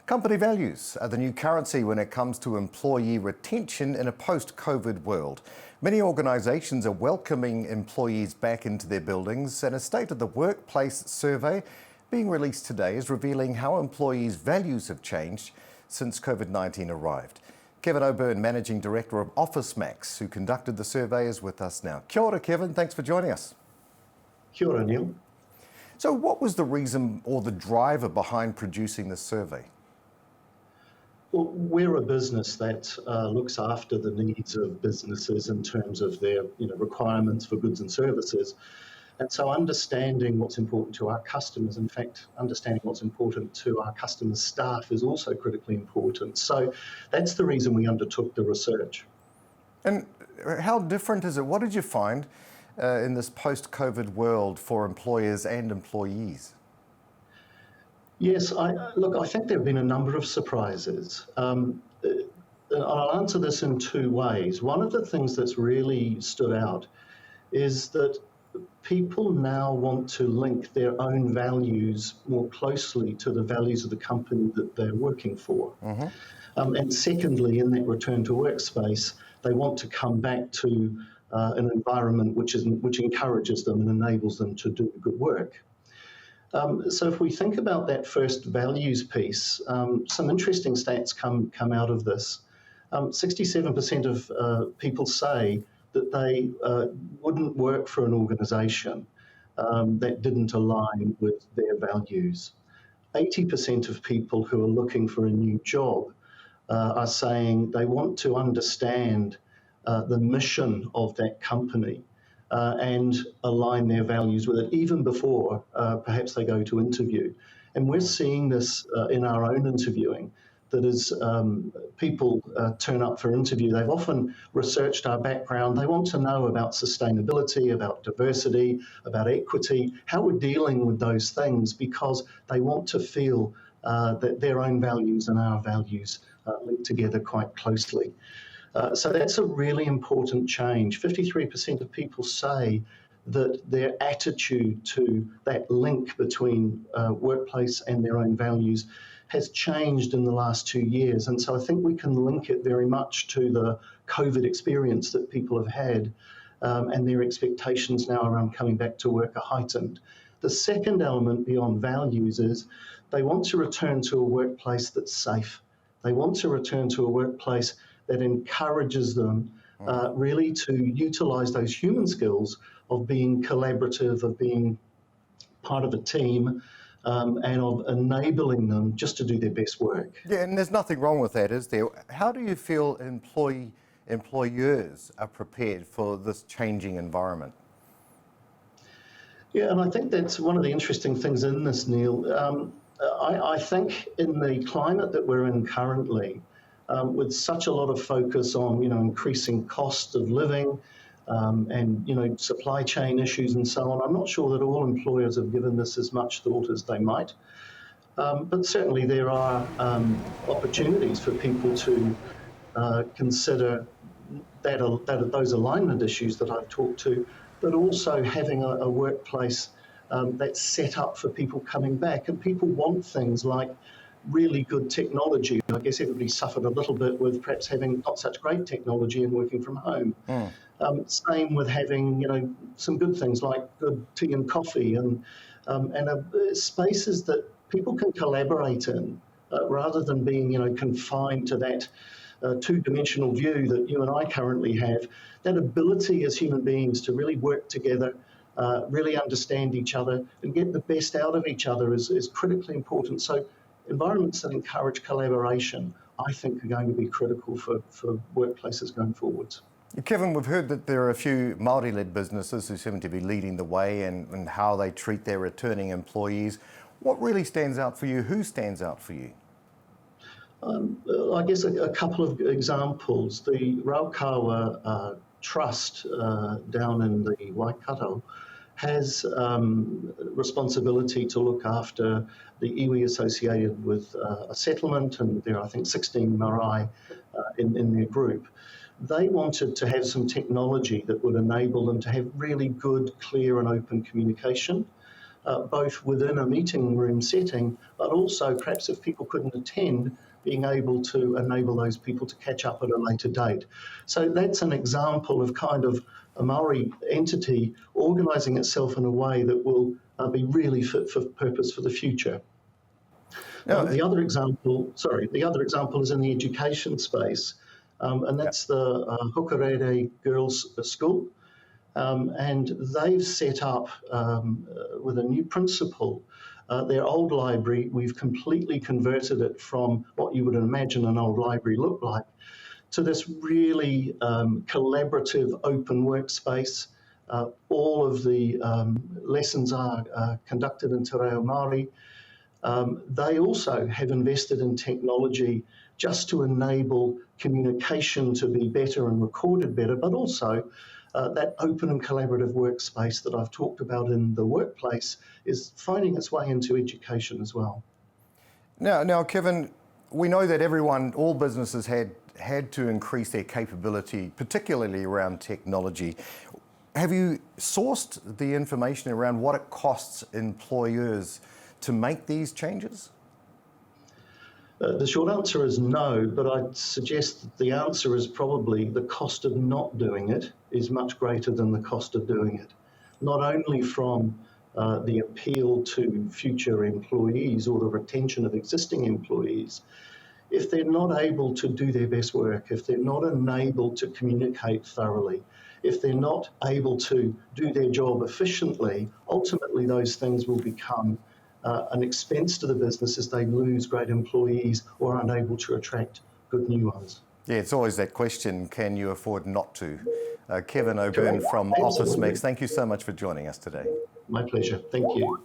Company values are the new currency when it comes to employee retention in a post-COVID world. Many organisations are welcoming employees back into their buildings, and a State of the Workplace survey being released today is revealing how employees' values have changed since COVID-19 arrived. Kevin Obern, Managing Director of OfficeMax, who conducted the survey, is with us now. Kia ora, Kevin. Thanks for joining us. Kia ora, Neil. So what was the reason or the driver behind producing this survey? Well, we're a business that looks after the needs of businesses in terms of their requirements for goods and services. And so understanding what's important to our customers, in fact, understanding what's important to our customers' staff is also critically important. So that's the reason we undertook the research. And how different is it? What did you find in this post-COVID world for employers and employees? Yes, I think there have been a number of surprises. I'll answer this in two ways. One of the things that's really stood out is that people now want to link their own values more closely to the values of the company that they're working for. Mm-hmm. And secondly, in that return to workspace, they want to come back to an environment which encourages them and enables them to do good work. So if we think about that first values piece, some interesting stats come out of this. 67% of people say that they wouldn't work for an organisation that didn't align with their values. 80% of people who are looking for a new job are saying they want to understand the mission of that company and align their values with it, even before perhaps they go to interview. And we're seeing this in our own interviewing, that as people turn up for interview, they've often researched our background. They want to know about sustainability, about diversity, about equity, how we're dealing with those things, because they want to feel that their own values and our values link together quite closely. So that's a really important change. 53% of people say that their attitude to that link between workplace and their own values has changed in the last 2 years. And so I think we can link it very much to the COVID experience that people have had, and their expectations now around coming back to work are heightened. The second element beyond values is they want to return to a workplace that's safe. They want to return to a workplace that encourages them really to utilise those human skills of being collaborative, of being part of a team, and of enabling them just to do their best work. Yeah, and there's nothing wrong with that, is there? How do you feel employers are prepared for this changing environment? Yeah, and I think that's one of the interesting things in this, Neil. I think in the climate that we're in currently, with such a lot of focus on increasing cost of living and supply chain issues and so on, I'm not sure that all employers have given this as much thought as they might. But certainly there are opportunities for people to consider those alignment issues that I've talked to, but also having a workplace that's set up for people coming back. And people want things like really good technology. I guess everybody suffered a little bit with perhaps having not such great technology and working from home. Same with having some good things like good tea and coffee and spaces that people can collaborate in rather than being confined to that two-dimensional view that you and I currently have. That ability as human beings to really work together, really understand each other and get the best out of each other is critically important. So environments that encourage collaboration, I think, are going to be critical for workplaces going forwards. Kevin, we've heard that there are a few Maori-led businesses who seem to be leading the way and how they treat their returning employees. What really stands out for you? Who stands out for you? I guess a couple of examples. The Raukawa Trust down in the Waikato has responsibility to look after the iwi associated with a settlement, and there are, I think, 16 marae in their group. They wanted to have some technology that would enable them to have really good, clear and open communication both within a meeting room setting, but also perhaps if people couldn't attend, being able to enable those people to catch up at a later date. So that's an example of kind of a Maori entity organising itself in a way that will be really fit for purpose for the future. The other example is in the education space, and that's the Hukarere Girls School. And they've set up, with a new principal, their old library. We've completely converted it from what you would imagine an old library looked like to this really collaborative open workspace. All of the lessons are conducted in Te Reo Māori. They also have invested in technology just to enable communication to be better and recorded better, but also that open and collaborative workspace that I've talked about in the workplace is finding its way into education as well. Now, Kevin, we know that all businesses had to increase their capability, particularly around technology. Have you sourced the information around what it costs employers to make these changes? The short answer is no, but I'd suggest that the answer is probably the cost of not doing it is much greater than the cost of doing it. Not only from the appeal to future employees or the retention of existing employees, if they're not able to do their best work, if they're not enabled to communicate thoroughly, if they're not able to do their job efficiently, ultimately those things will become an expense to the business as they lose great employees or aren't able to attract good new ones. Yeah, it's always that question, can you afford not to? Kevin Obern from Absolutely. OfficeMax, thank you so much for joining us today. My pleasure. Thank you.